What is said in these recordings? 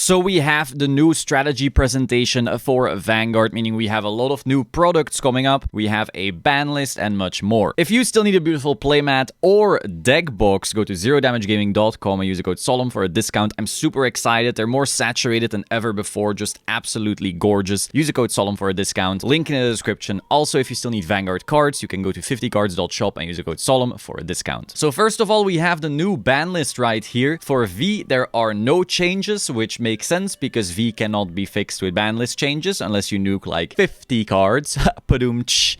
So we have the new strategy presentation for Vanguard, meaning we have a lot of new products coming up. We have a ban list and much more. If you still need a beautiful playmat or deck box, go to zerodamagegaming.com and use the code Solemn for a discount. I'm super excited. They're more saturated than ever before. Just absolutely gorgeous. Use the code Solemn for a discount. Link in the description. Also, if you still need Vanguard cards, you can go to 50cards.shop and use the code Solemn for a discount. So first of all, we have the new ban list right here. For V, there are no changes, which makes sense because V cannot be fixed with ban list changes unless you nuke like 50 cards.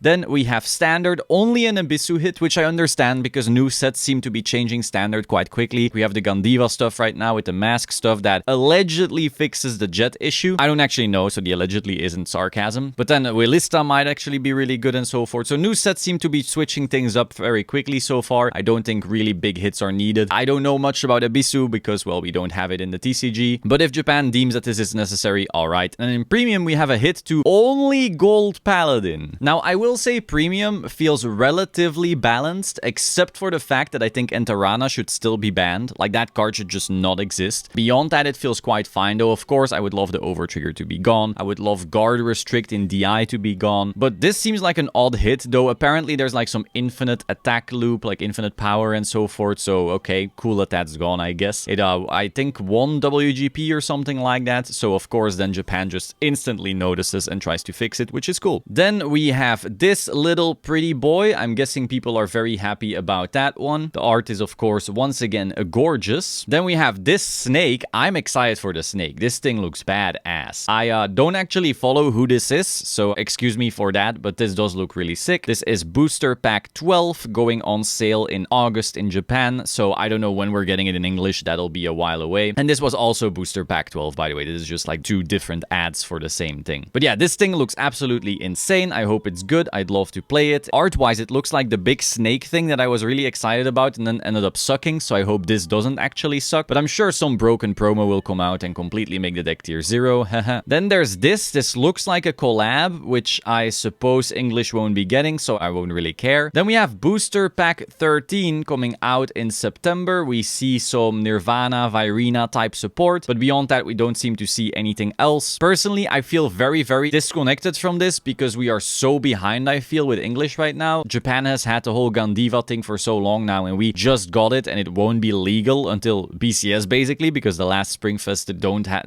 Then we have standard, only an Abyssal hit, which I understand because new sets seem to be changing standard quite quickly. We have the Gandiva stuff right now with the mask stuff that allegedly fixes the jet issue. I don't actually know, so the allegedly isn't sarcasm. But then Willista might actually be really good and so forth. So new sets seem to be switching things up very quickly so far. I don't think really big hits are needed. I don't know much about Abyssal because, well, we don't have it in the TCG. But if Japan deems that this is necessary, alright. And in Premium, we have a hit to only Gold Paladin. Now, I will say Premium feels relatively balanced, except for the fact that I think Enterana should still be banned. Like, that card should just not exist. Beyond that, it feels quite fine, though. Of course, I would love the Overtrigger to be gone. I would love Guard Restrict in DI to be gone. But this seems like an odd hit, though apparently there's like some infinite attack loop, like infinite power and so forth. So, okay, cool that that's gone, I guess. It, I think, won WGP or something like that. So, of course, then Japan just instantly notices and tries to fix it, which is cool. Then we have this little pretty boy. I'm guessing people are very happy about that one. The art is, of course, once again, gorgeous. Then we have this snake. I'm excited for the snake. This thing looks badass. I don't actually follow who this is, so excuse me for that, but this does look really sick. This is Booster Pack 12 going on sale in August in Japan, so I don't know when we're getting it in English. That'll be a while away. And this was also Booster Pack 12, by the way. This is just like two different ads for the same thing. But yeah, this thing looks absolutely insane. I hope it's good. I'd love to play it. Art-wise, it looks like the big snake thing that I was really excited about and then ended up sucking, so I hope this doesn't actually suck. But I'm sure some broken promo will come out and completely make the deck tier 0. Then there's this. This looks like a collab, which I suppose English won't be getting, so I won't really care. Then we have Booster Pack 13 coming out in September. We see some Nirvana, Virina type support, but beyond that, we don't seem to see anything else. Personally, I feel very, very disconnected from this because we are so behind, I feel, with English right now. Japan has had the whole Gandiva thing for so long now, and we just got it, and it won't be legal until BCS, basically, because the last Springfest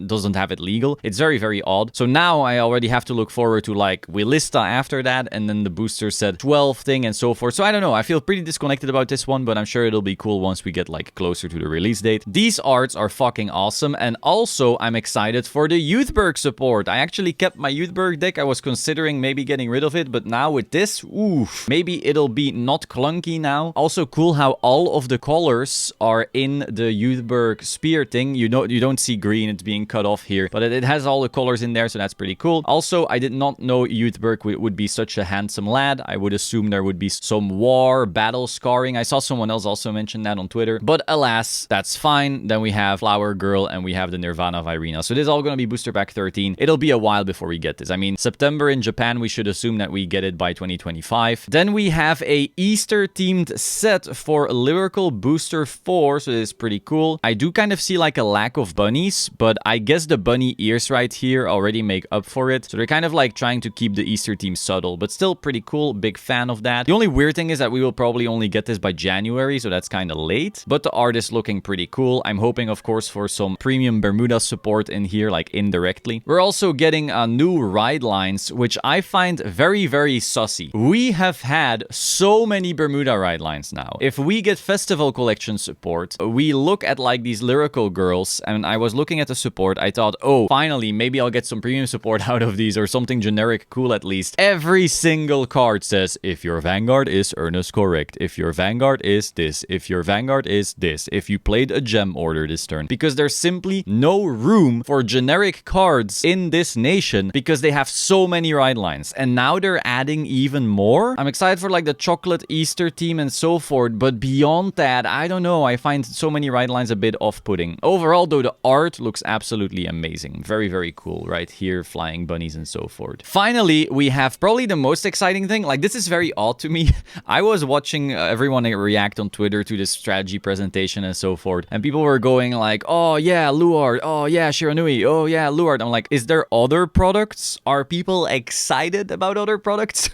doesn't have it legal. It's very, very odd. So now I already have to look forward to, like, Willista after that, and then the booster set 12 thing and so forth. So I don't know. I feel pretty disconnected about this one, but I'm sure it'll be cool once we get, like, closer to the release date. These arts are fucking awesome, and also I'm excited for the Youthberg support. I actually kept my Youthberg deck. I was considering maybe getting rid of it, but now with this, oof, maybe it'll be not clunky now. Also cool how all of the colors are in the Youthberg spear thing. You don't see green, it's being cut off here, but it has all the colors in there, so that's pretty cool. Also, I did not know Youthberg would be such a handsome lad. I would assume there would be some war, battle scarring. I saw someone else also mention that on Twitter, but alas, that's fine. Then we have Flower Girl and we have the Nirvana Virina. So this is all going to be Booster Pack 13. It'll be a while before we get this. I mean, September in Japan, we should assume that we get it by 2025. Then we have a Easter themed set for Lyrical Booster 4, so this is pretty cool. I do kind of see like a lack of bunnies, but I guess the bunny ears right here already make up for it. So they're kind of like trying to keep the Easter theme subtle, but still pretty cool. Big fan of that. The only weird thing is that we will probably only get this by January, so that's kind of late, but the art is looking pretty cool. I'm hoping, of course, for some premium Bermuda support in here, like indirectly. We're also getting new ride lines, which I find very, very sussy. We have had so many Bermuda ride lines now. If we get Festival Collection support, we look at like these Lyrical girls, and I was looking at the support, I thought, oh, finally, maybe I'll get some premium support out of these, or something generic cool at least. Every single card says, if your Vanguard is Ernest correct, if your Vanguard is this, if your Vanguard is this, if you played a gem order this turn, because there's simply no room for generic cards in this nation because they have so many ride lines, and now they're adding even more. I'm excited for like the chocolate Easter theme and so forth, but beyond that, I don't know. I find so many ride lines a bit off-putting. Overall, though, the art looks absolutely amazing. Very, very cool right here, flying bunnies and so forth. Finally, we have probably the most exciting thing. Like, this is very odd to me. I was watching everyone react on Twitter to this strategy presentation and so forth, and people were going like, oh yeah, Luard, oh yeah, Shiranui, oh yeah, Luard. I'm like, is there other products? Are people excited about other products?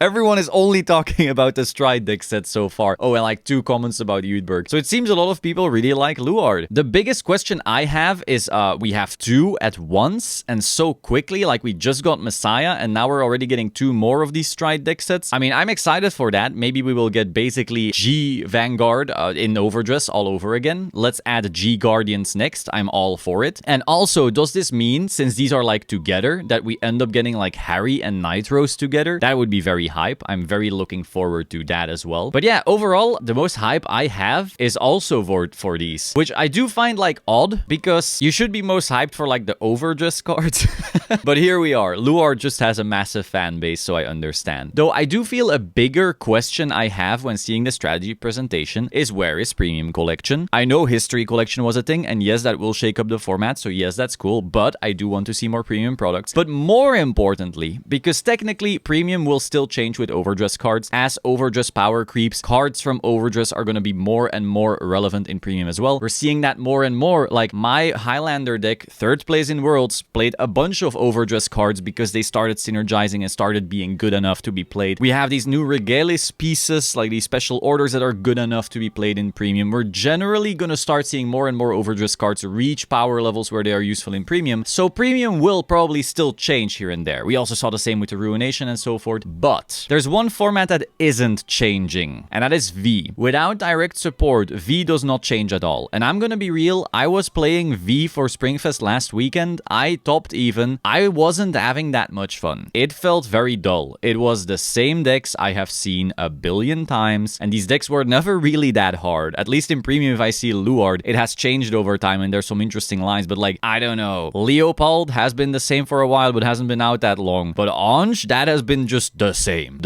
Everyone is only talking about the Stride deck set so far. Oh, and like 2 comments about Udberg. So it seems a lot of people really like Luard. The biggest question I have is we have 2 at once and so quickly. Like we just got Messiah and now we're already getting 2 more of these Stride deck sets. I mean, I'm excited for that. Maybe we will get basically G Vanguard in Overdress all over again. Let's add G Guardians next. I'm all for it. And also, does this mean, since these are like together, that we end up getting like Harry and Nitros together? That would be very hype. I'm very looking forward to that as well. But yeah, overall, the most hype I have is also for these, which I do find like odd because you should be most hyped for like the Overdress cards. But here we are. Luard just has a massive fan base, so I understand. Though I do feel a bigger question I have when seeing the strategy presentation is, where is Premium Collection? I know History Collection was a thing, and yes, that will shake up the format, so yes, that's cool, but I do want to see more premium products. But more importantly, because technically Premium will still change with Overdress cards, as Overdress power creeps, cards from Overdress are going to be more and more relevant in Premium as well. We're seeing that more and more. Like my Highlander deck, 3rd place in Worlds, played a bunch of Overdress cards because they started synergizing and started being good enough to be played. We have these new Regalis pieces, like these special orders that are good enough to be played in Premium. We're generally going to start seeing more and more Overdress cards reach power levels where they are useful in Premium. So Premium will probably still change here and there. We also saw the same with the Ruination and so forth. But there's one format that isn't changing, and that is V. Without direct support, V does not change at all. And I'm going to be real, I was playing V for Springfest last weekend. I topped even. I wasn't having that much fun. It felt very dull. It was the same decks I have seen a billion times, and these decks were never really that hard. At least in Premium, if I see Luard, it has changed over time and there's some interesting lines, but like, I don't know. Leopold has been the same for a while, but hasn't been out that long. But Ange, that has been just the same.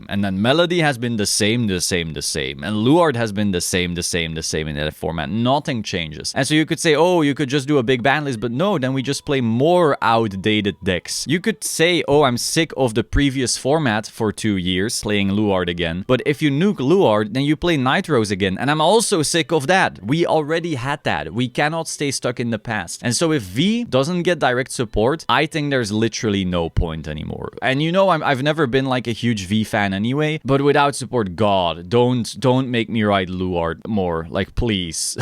And then Melody has been the same. And Luard has been the same in that format. Nothing changes. And so you could say, oh, you could just do a big ban list, but no, then we just play more outdated decks. You could say, oh, I'm sick of the previous format for 2 years, playing Luard again. But if you nuke Luard, then you play Nitros again. And I'm also sick of that. We already had that. We cannot stay stuck in the past. And so if V doesn't get direct support, I think there's literally no point anymore. And you know, I've never been like a huge V fan anyway, but without support, God, don't make me ride Luard more. Like, please.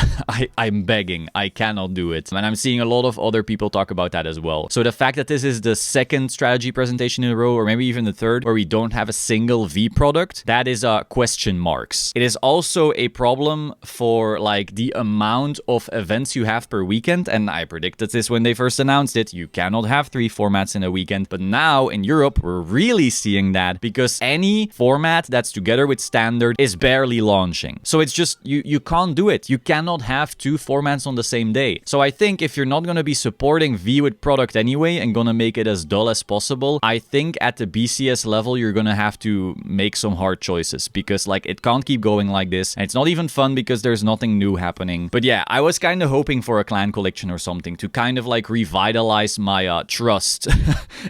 I'm begging. I cannot do it. And I'm seeing a lot of other people talk about that as well. So the fact that this is the 2nd strategy presentation in a row, or maybe even the 3rd, where we don't have a single V product, that is question marks. It is also a problem for like the amount of events you have per weekend, and I predicted this when they first announced it. You cannot have 3 formats in a weekend, but now in Europe, we're really seeing that because any format that's together with Standard is barely launching. So it's just, you can't do it. You cannot have 2 formats on the same day. So I think if you're not going to be supporting V with product anyway and gonna make it as dull as possible, I think at the BCS level, you're gonna have to make some hard choices because like it can't keep going like this. And it's not even fun because there's nothing new happening. But yeah, I was kind of hoping for a clan collection or something to kind of like revitalize my trust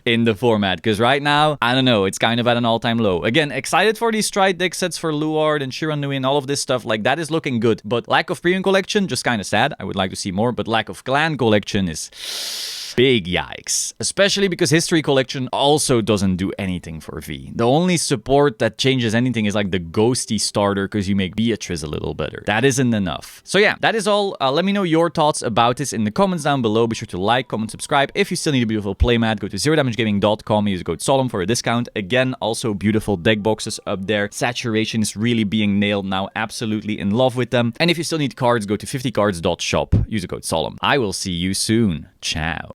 in the format, because right now, I don't know, it's kind of at an all-time low. Again, excited for these Stride deck sets for Luard and Shiranui and all of this stuff. Like, that is looking good, but lack of Premium Collection, just kind of sad. I would like to see more, but lack of clan collection is big yikes. Especially because History Collection also doesn't do anything for V. The only support that changes anything is like the ghosty starter because you make Beatrice a little better. That isn't enough. So yeah, that is all. Let me know your thoughts about this in the comments down below. Be sure to like, comment, subscribe. If you still need a beautiful playmat, go to zerodamagegaming.com. Use code Solemn for a discount. Again, also beautiful deck boxes up there. Saturation is really being nailed now. Absolutely in love with them. And if you still need cards, go to 50cards.shop. Use the code Solemn. I will see you soon. Ciao.